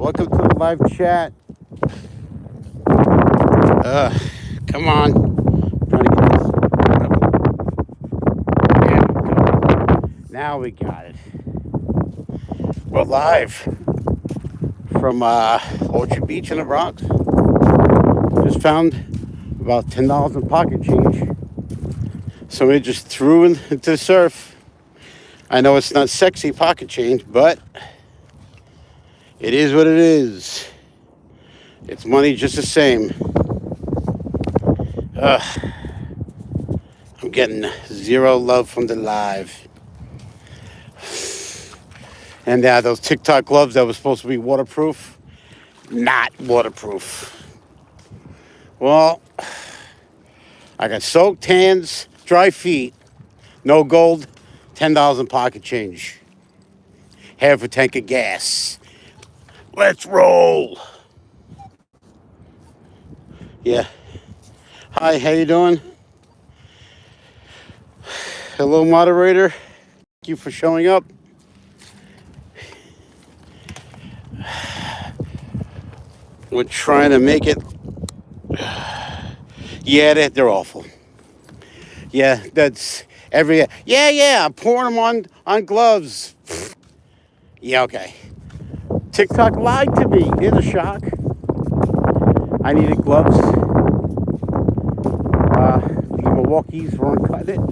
Welcome to the live chat. Come on. Trying to get this. There we go. Now we got it. We're live from Orchard Beach in the Bronx. Just found about $10 in pocket change. Somebody just threw into the surf. I know it's not sexy pocket change, but it is what it is. It's money just the same. I'm getting zero love from the live. And those TikTok gloves that were supposed to be waterproof, not waterproof. Well, I got soaked hands, dry feet, no gold, $10 in pocket change. Half a tank of gas. Let's roll. Yeah. Hi, how you doing? Hello, moderator. Thank you for showing up. We're trying to make it. Yeah, they're awful. Yeah, that's every. Yeah, I'm pouring them on gloves. Yeah, okay. TikTok lied to me. Here's a shock. I needed gloves. The Milwaukee's weren't cutting it.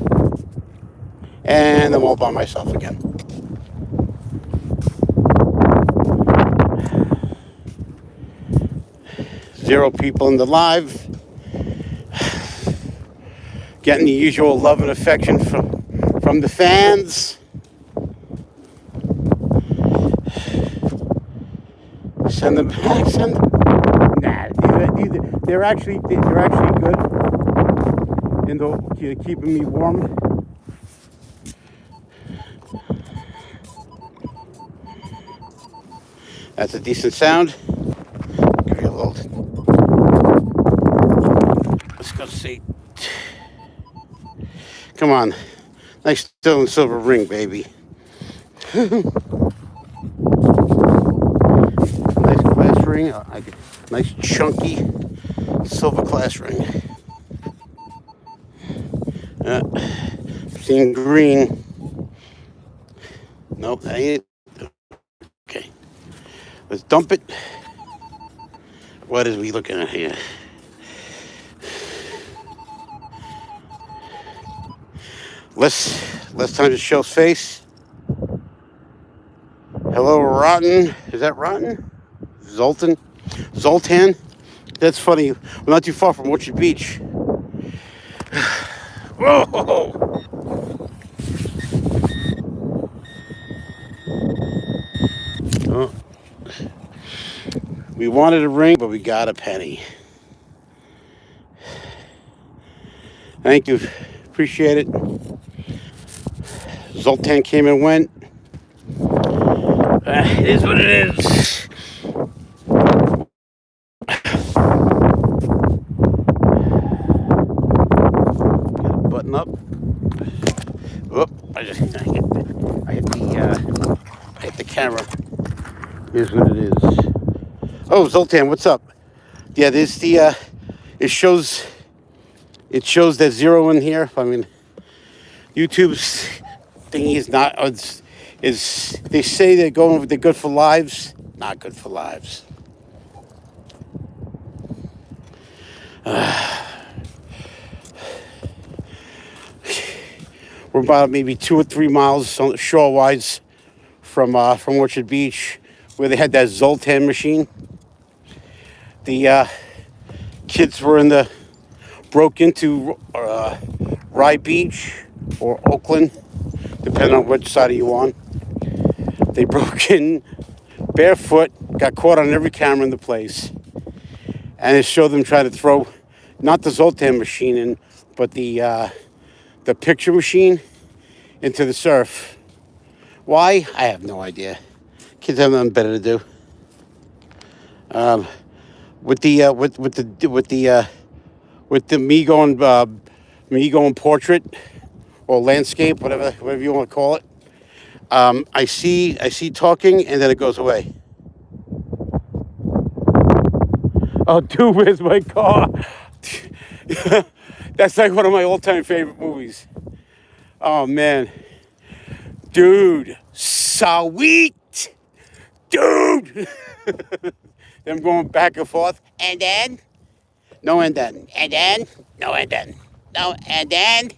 And I'm all by myself again. Zero people in the live. Getting the usual love and affection from the fans. Send them back. Nah, they're actually good in keeping me warm. That's a decent sound. Give you a little. Let's go see. Come on. Nice sterling silver ring, baby. Nice glass ring. Nice chunky silver glass ring. Seeing green. Nope, that ain't it. Okay. Let's dump it. What is we looking at here? Less time to show face. Hello, Rotten. Is that Rotten? Zoltan? That's funny. We're not too far from Orchard Beach. Whoa! Oh. We wanted a ring, but we got a penny. Thank you. Appreciate it. Zoltan came and went. It is what it is. Button up. Whoop! I hit the camera. Here's what it is. Oh, Zoltan, what's up? Yeah, there's the. It shows that zero in here. I mean, YouTube's thingy is not. Is they say they're good for lives? Not good for lives. We're about maybe 2 or 3 miles shorewise from Orchard Beach, where they had that Zoltan machine. The kids broke into Rye Beach or Oakland, depending on which side are you on. They broke in barefoot, got caught on every camera in the place, and it showed them trying to throw not the Zoltan machine in, but the picture machine into the surf. Why? I have no idea. Kids have nothing better to do. With the me going portrait or landscape, whatever you want to call it. I see talking and then it goes away. I'll do with my car. That's like one of my all-time favorite movies. Oh man, dude, sweet, dude. Them going back and forth, and then no, and then, and then no, and then no, and then,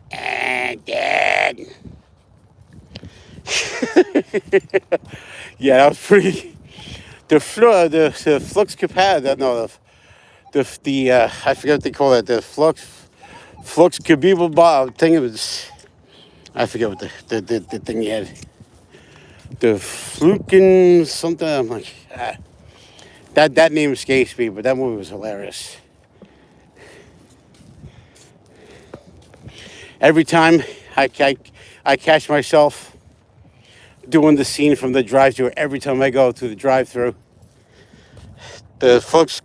and then. Yeah, that was pretty. The flux capacitor. No, the I forget what they call it. The flux capacitor thing. It was. I forget what the thing he had. The fluken something. I'm like, that name escapes me, but that movie was hilarious. Every time I catch myself doing the scene from the drive-thru. Every time I go to the drive-thru, the flux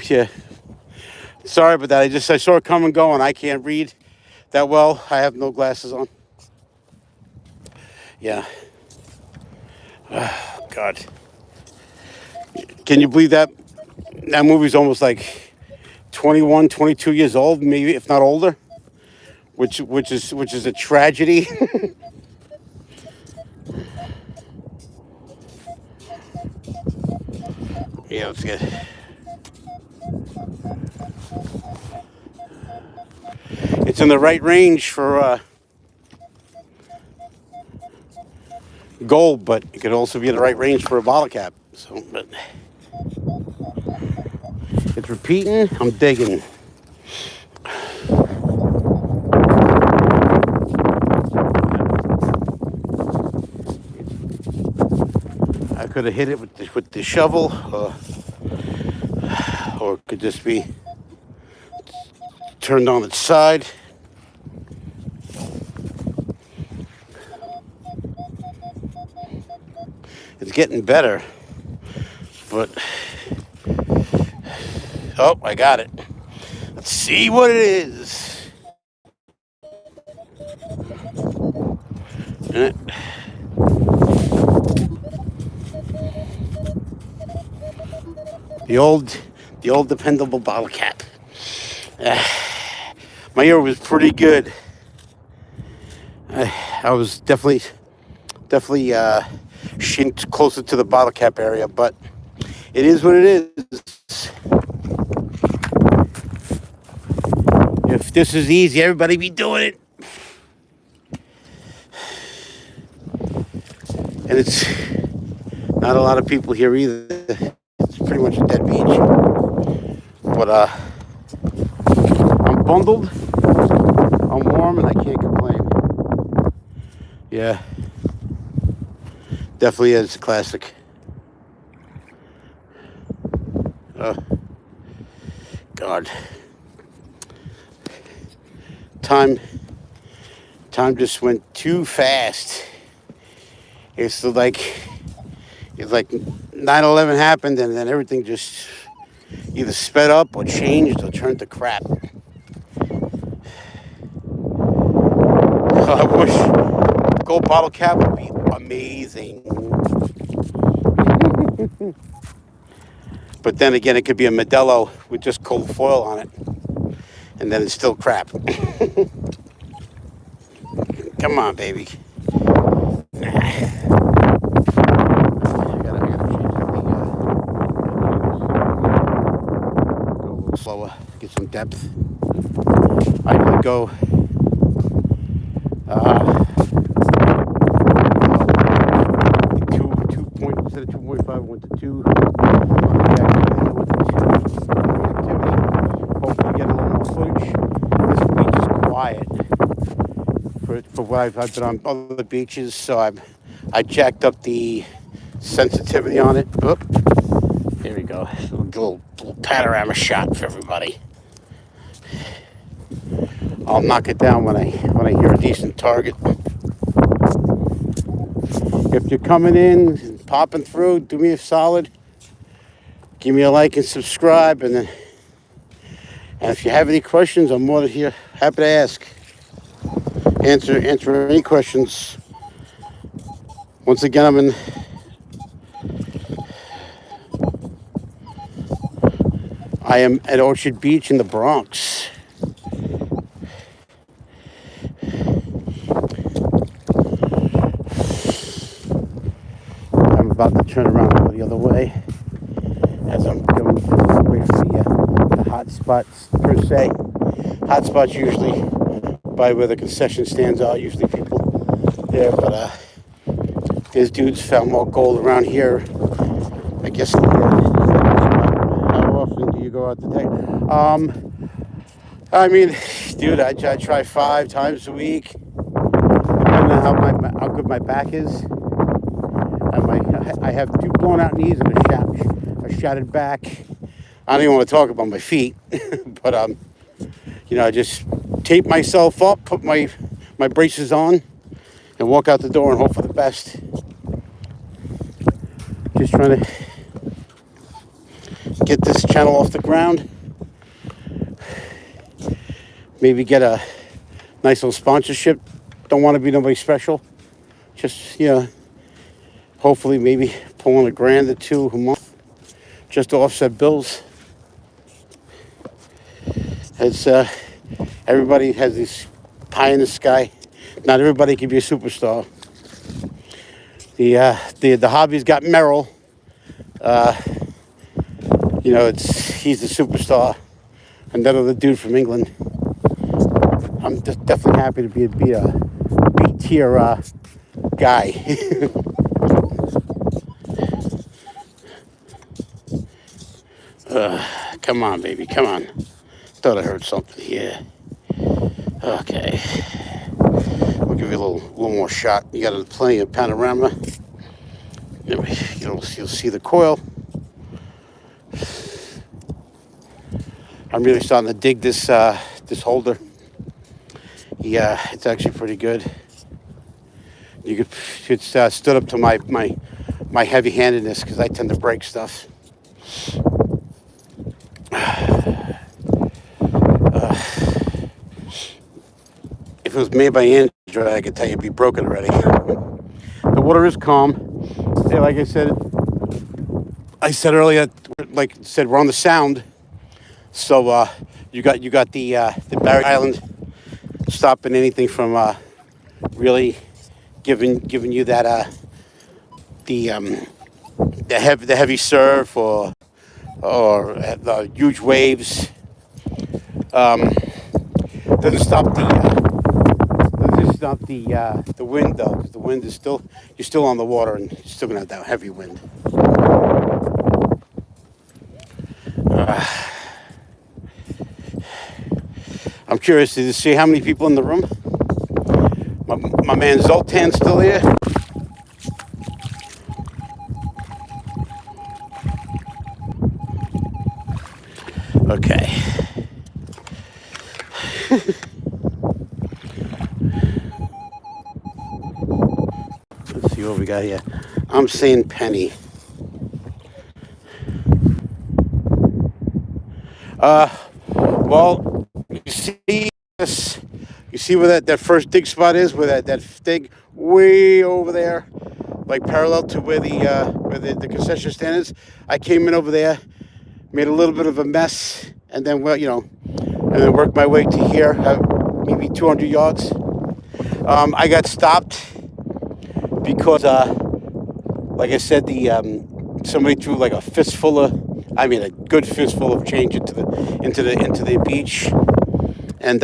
yeah. Sorry about that. I saw it come and go, and I can't read that well. I have no glasses on. Yeah. Oh, God. Can you believe that? That movie's almost like 21, 22 years old, maybe if not older, which is a tragedy. Yeah, let's get. It's in the right range for gold, but it could also be in the right range for a bottle cap. So, but it's repeating. I'm digging. I could have hit it with the shovel, or it could just be turned on its side. It's getting better, but oh, I got it. Let's see what it is. The old dependable bottle cap. My ear was pretty good. I was definitely shinked closer to the bottle cap area, but it is what it is. If this is easy, everybody be doing it. And it's not a lot of people here either. It's pretty much a dead beach. But I'm bundled, I'm warm, and I can't complain. Yeah. Definitely is a classic. God. Time just went too fast. It's like 9/11 happened, and then everything just either sped up or changed or turned to crap. I wish gold bottle cap would be amazing. But then again, it could be a Modelo with just cold foil on it, and then it's still crap. Come on, baby. Slower, get some depth. I could go 2 point instead of 2.5, went to 2. Hopefully get a little more footage. This beach is quiet for what I've been on other beaches, so I jacked up the sensitivity on it. Oop. Here we go. A little panorama shot for everybody. I'll knock it down when I hear a decent target. If you're coming in, popping through, do me a solid. Give me a like and subscribe, and if you have any questions, I'm more than happy to ask. Answer any questions. Once again, I'm in I am at Orchard Beach in the Bronx. I'm about to turn around and go the other way as I'm going away from the hot spots per se. Hot spots usually by where the concession stands are, usually people there, but there's dudes found more gold around here. I guess. How often do you go out to take? I mean, dude, I try 5 times a week, depending on how good my back is. And I have 2 blown out knees and a shattered back. I don't even want to talk about my feet, but I just tape myself up, put my braces on, and walk out the door and hope for the best. Just trying to get this channel off the ground. Maybe get a nice little sponsorship. Don't want to be nobody special. Just, hopefully maybe pull in $1,000 or $2 a month just to offset bills. It's everybody has this pie in the sky. Not everybody can be a superstar. The hobby's got Merrill. He's the superstar, and that other dude from England. I'm just definitely happy to be a B-tier guy. Come on, baby, come on. Thought I heard something here. Okay. We'll give you a little more shot. You got plenty of panorama. You'll see the coil. I'm really starting to dig this holder. Yeah, it's actually pretty good. It's stood up to my heavy-handedness because I tend to break stuff. If it was made by Android, I could tell you it'd be broken already. The water is calm. Yeah, like I said earlier, we're on the Sound. So you got the Barrier Island stopping anything from really giving you that the heavy surf or the huge waves. Doesn't stop the wind though, because the wind is you're still on the water and you're still gonna have that heavy wind. I'm curious to see how many people in the room. My man Zoltan's still here. Okay. Let's see what we got here. I'm saying penny. Well, you see this. You see where that first dig spot is, where that dig way over there, like parallel to where the concession stand is. I came in over there, made a little bit of a mess, and then worked my way to here, maybe 200 yards. I got stopped because, like I said, somebody threw like a good fistful of change into the beach, and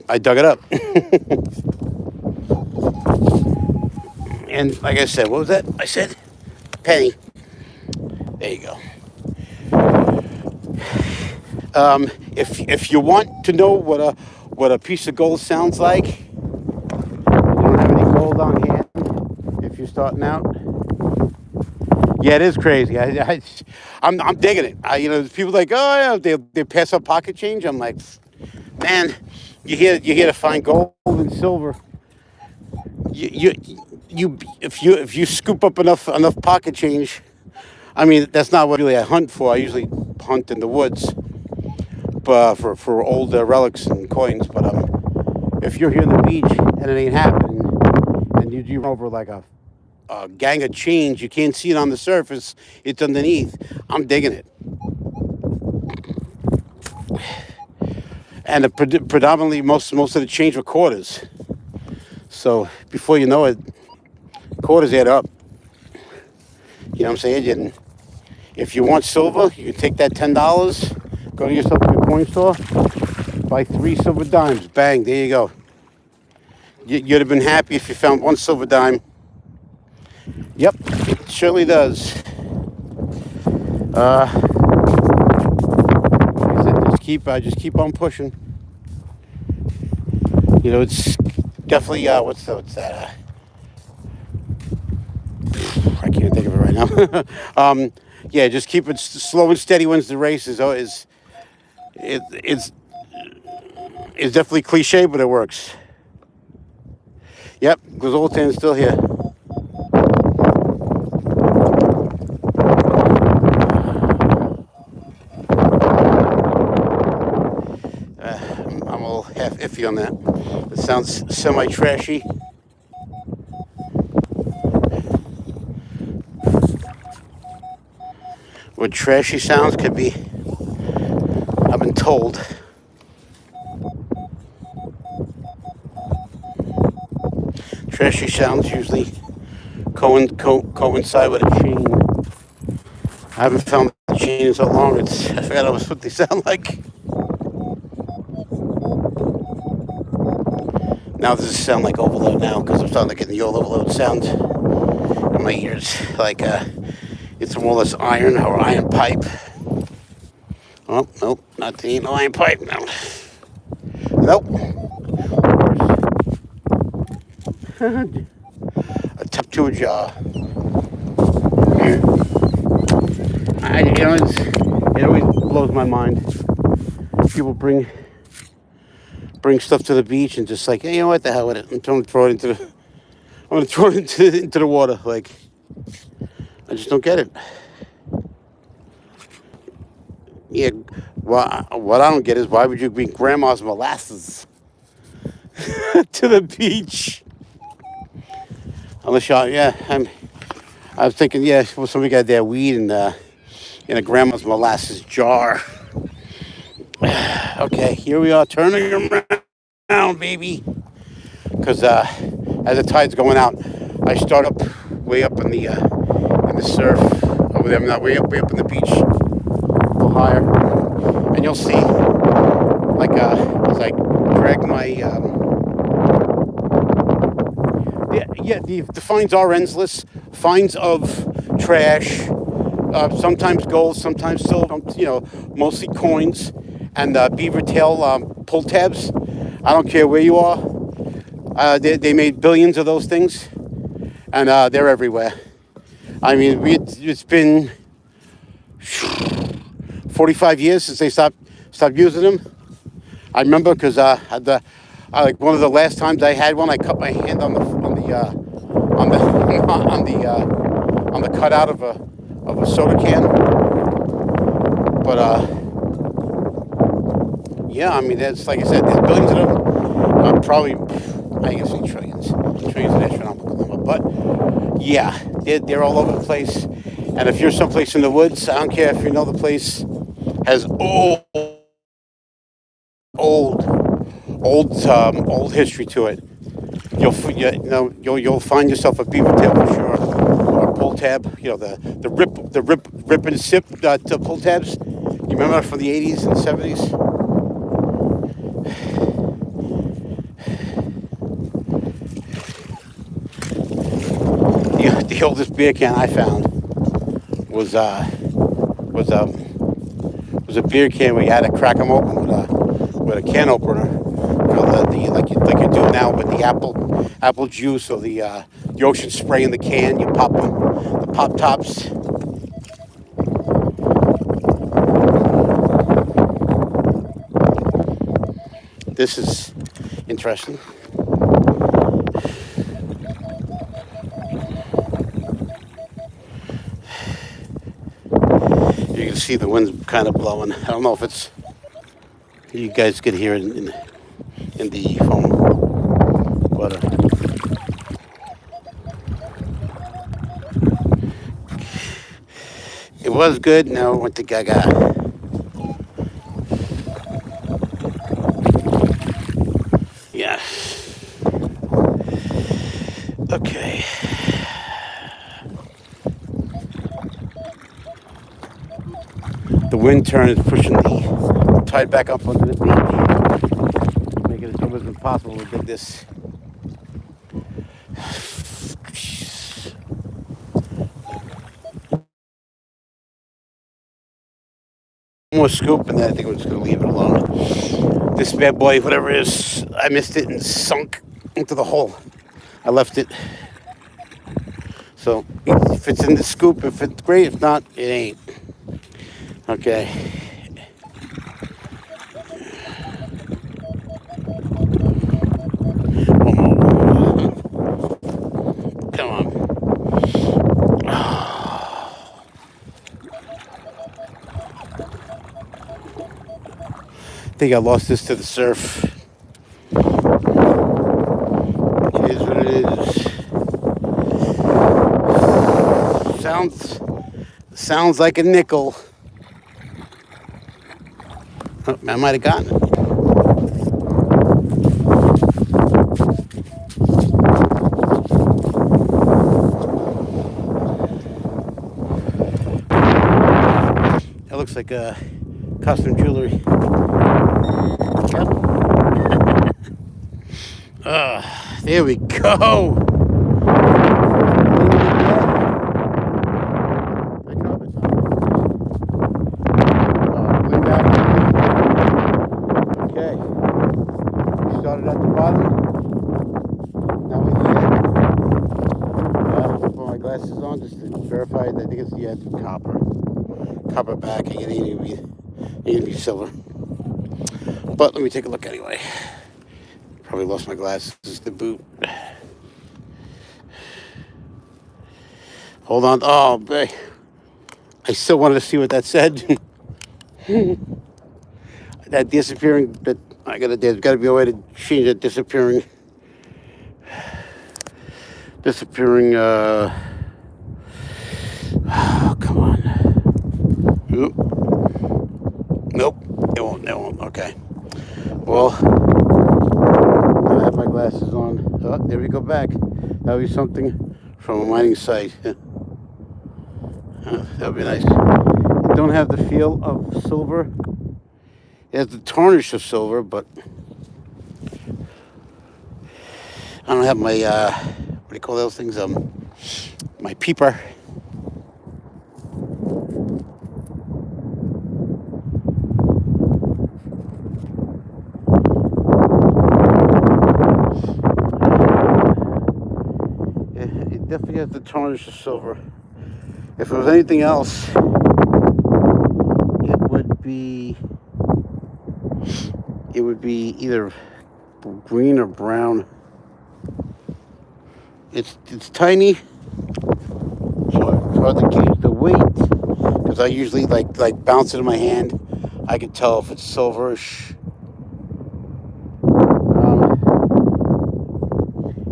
I dug it up. And like I said, what was that? I said penny. There you go. If you want to know what a piece of gold sounds like, you don't have any gold on hand. If you're starting out, yeah, it is crazy. I'm digging it. There's people like, oh yeah, they pass up pocket change. I'm like, man, you're here to find gold and silver. If you scoop up enough pocket change, I mean, that's not what really I hunt for. I usually hunt in the woods, for old relics and coins. But if you're here on the beach and it ain't happening, and you run over like a a gang of change. You can't see it on the surface. It's underneath. I'm digging it. And predominantly most of the change were quarters. So before you know it, quarters add up. You know what I'm saying? And if you want silver, you take that $10, go to yourself to your coin store, buy 3 silver dimes. Bang, there you go. You'd have been happy if you found 1 silver dime. Yep, it surely does. Like I said, just keep on pushing. You know, it's definitely what's that? I can't think of it right now. Yeah, just keep it slow and steady wins the race. It's definitely cliche, but it works. Yep, Zoltan's still here. I'm a little half iffy on that. It sounds semi-trashy. What trashy sounds could be, I've been told. Trashy sounds usually coincide with a chain. I haven't found the chain in so long. I forgot what they sound like. Now does it sound like overload now? Because I'm starting to get the old overload sound in my ears. Like it's more or less iron or iron pipe. Oh, nope, not the iron pipe. No. Nope. A tap to a jaw. It always blows my mind. People bring stuff to the beach and just like, hey, you know what, the hell with it. I'm going to throw it into the water. Like, I just don't get it. Yeah, well, what I don't get is why would you bring grandma's molasses to the beach? Unless I was thinking, well, somebody got their weed in a grandma's molasses jar. Okay, here we are turning around, baby. Because as the tide's going out, I start up way up in the surf over there. I'm not way up in the beach, a little higher, and you'll see, like as I drag my the finds are endless. Finds of trash, sometimes gold, sometimes silver. Mostly coins and beaver tail pull tabs. I don't care where you are. They made billions of those things, and they're everywhere. I mean, it's been 45 years since they stopped using them. I remember because like one of the last times I had one, I cut my hand on the cutout of a soda can. But yeah, I mean, that's like I said, there's billions of them. Probably, I guess, trillions of astronomical number. But yeah, they're all over the place. And if you're someplace in the woods, I don't care if you know the place has old history to it. You'll find yourself a beaver tail for sure, or a pull tab. The rip and sip pull tabs. You remember from the 80s and 70s? The oldest beer can I found was a beer can where you had to crack them open with a can opener, like you do now with the apple juice or the ocean spray in the can. You pop them, the pop tops. This is interesting. You can see the wind's kind of blowing. I don't know if you guys could hear it in the phone, but was good. Now it went to gaga. Yeah. Okay. The wind turn is pushing the tide back up onto the beach, making it almost impossible to dig this. One more scoop, and then I think I'm just going to leave it alone. This bad boy, whatever it is, I missed it and sunk into the hole. I left it. So if it's in the scoop, if it's great, if not, it ain't. Okay. Come on. I think I lost this to the surf. It is what it is. Sounds like a nickel. Oh, I might have gotten it. That looks like custom jewelry. There we go. Okay. We started at the bottom. Now we're here. Put my glasses on just to verify that I think it's copper back. It ain't gonna be silver. But let me take a look anyway. Probably lost my glasses to boot. Hold on. Oh, boy. I still wanted to see what that said. That disappearing bit. There's got to be a way to change that disappearing. Oh, come on. Nope. It won't. Okay. Well, I have my glasses on. Oh, there we go back. That'll be something from a mining site. That would be nice. It don't have the feel of silver. It has the tarnish of silver, but I don't have my what do you call those things? My peeper. It definitely has the tarnish of silver. If it was anything else, it would be either green or brown. It's tiny, so it's hard to gauge the weight because I usually like bounce it in my hand. I can tell if it's silverish.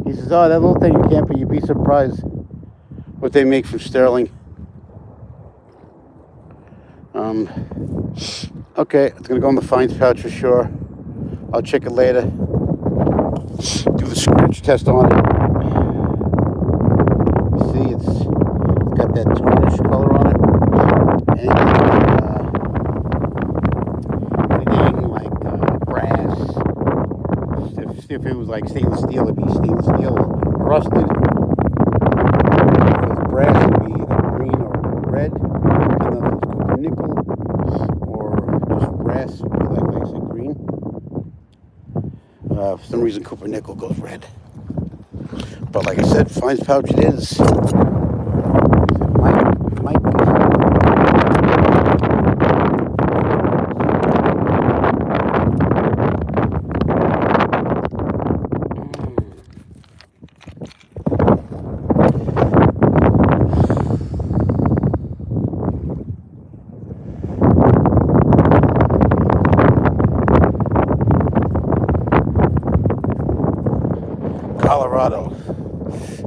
He says, "Oh, that little thing you can't, but you'd be surprised what they make from sterling." Okay, it's gonna go in the fines pouch for sure. I'll check it later. Do the scratch test on it. See, it's got that tarnish color on it. Anything like brass. If it was like stainless steel, it'd be stainless steel or rusted. If it's brass, it'd be either green or red. And then if it's copper nickel or just brass, it'd be like I said, green. For some reason, copper nickel goes red. But like I said, fines pouch it is. Might be. Colorado.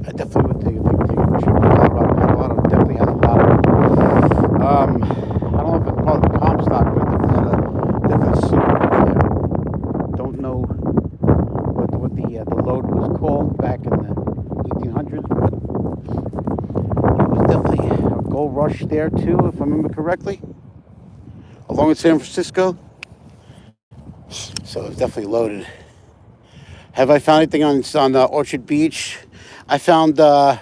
I definitely would take a trip to Colorado. Colorado definitely has a lot of gold rush there too, if I remember correctly, along with San Francisco. So it's definitely loaded. Have I found anything on Orchard Beach? I found a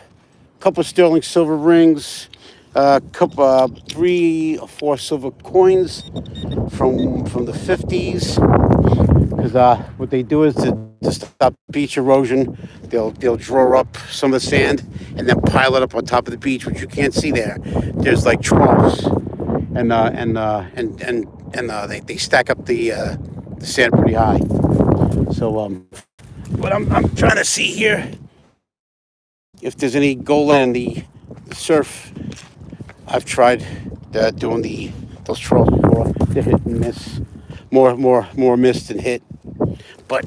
couple of sterling silver rings, a couple, 3 or 4 silver coins from the 50s. Because what they do is to stop beach erosion, they'll draw up some of the sand and then pile it up on top of the beach, which you can't see there. There's like troughs, and they stack up the sand pretty high. So but I'm trying to see here if there's any gold in the surf. I've tried doing those troughs before. They're hit and miss, more miss than hit. But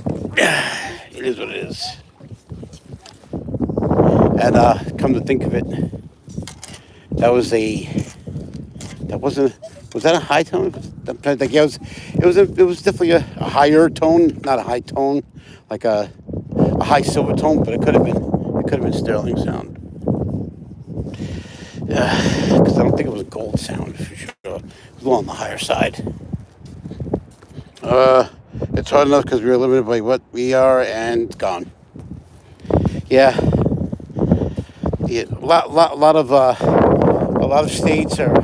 it is what it is. And come to think of it, was that a high tone? Like it was definitely a higher tone, not a high tone, like a high silver tone, but it could have been sterling sound. Because I don't think it was a gold sound for sure. It was a little on the higher side. It's hard enough because we were limited by what we are and gone. Yeah. A lot of states are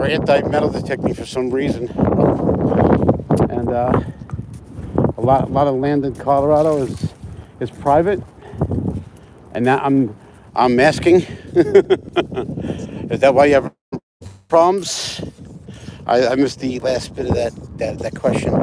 anti-metal detecting for some reason, and a lot of land in Colorado is private. And now I'm asking, is that why you have problems? I missed the last bit of that question.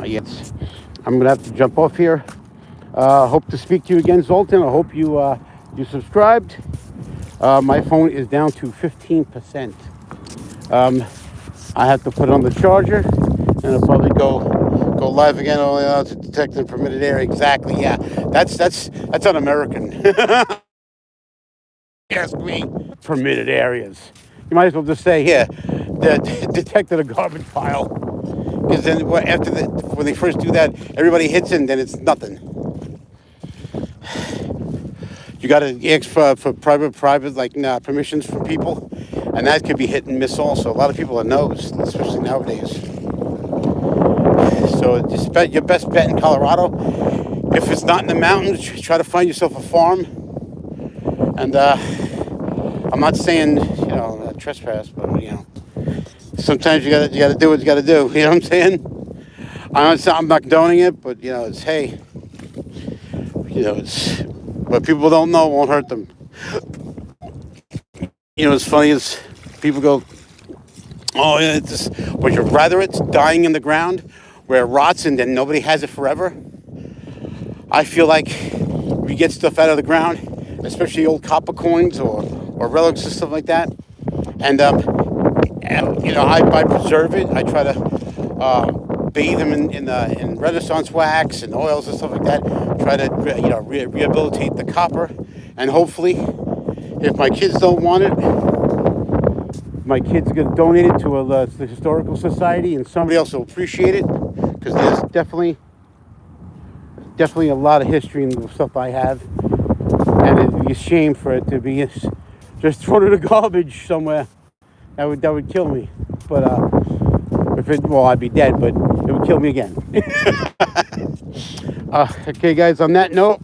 Yes, I'm gonna have to jump off here. Hope to speak to you again, Zoltan. I hope you subscribed. My phone is down to 15%. I have to put it on the charger, and I'll probably go live again. Only to detect the permitted area. Exactly. Yeah, that's un-American. Ask me. Permitted areas. You might as well just say here, detected a garbage pile. Because then when they first do that, everybody hits it, and then it's nothing. You got to ask for private like permissions from people, and that could be hit and miss also. A lot of people are no's, especially nowadays. So just your best bet in Colorado. If it's not in the mountains, try to find yourself a farm. And I'm not saying trespass, but sometimes you gotta do what you gotta do. You know what I'm saying? I'm not condoning it, but it's hey. It's what people don't know won't hurt them. It's funny is people go, oh yeah, would you rather it's dying in the ground where it rots and then nobody has it forever? I feel like we get stuff out of the ground, especially old copper coins or relics and stuff like that, and I preserve it. I try to bathe them in Renaissance wax and oils and stuff like that. Try to rehabilitate the copper, and hopefully, if my kids don't want it, my kids are gonna donate it to the historical society, and somebody else will appreciate it, because there's definitely a lot of history in the stuff I have, and it'd be a shame for it to be just thrown in the garbage somewhere. That would kill me. But I'd be dead, but it would kill me again. Okay, guys. On that note,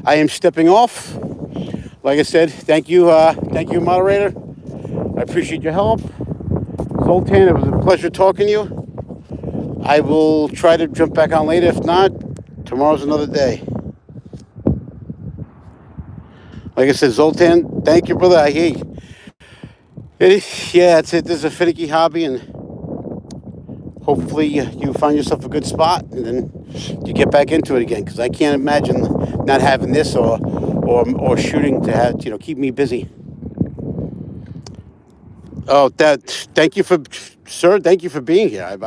I am stepping off. Like I said, thank you, moderator. I appreciate your help, Zoltan. It was a pleasure talking to you. I will try to jump back on later. If not, tomorrow's another day. Like I said, Zoltan, thank you, brother. I hear you. It's it. This is a finicky hobby, and hopefully you find yourself a good spot, and then you get back into it again. Because I can't imagine not having this or shooting to have keep me busy. Oh, thank you Thank you for being here.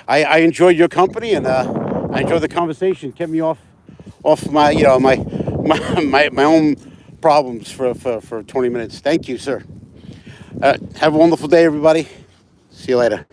I enjoyed your company, and I enjoyed the conversation. It kept me off my my own problems for 20 minutes. Thank you, sir. Have a wonderful day, everybody. See you later.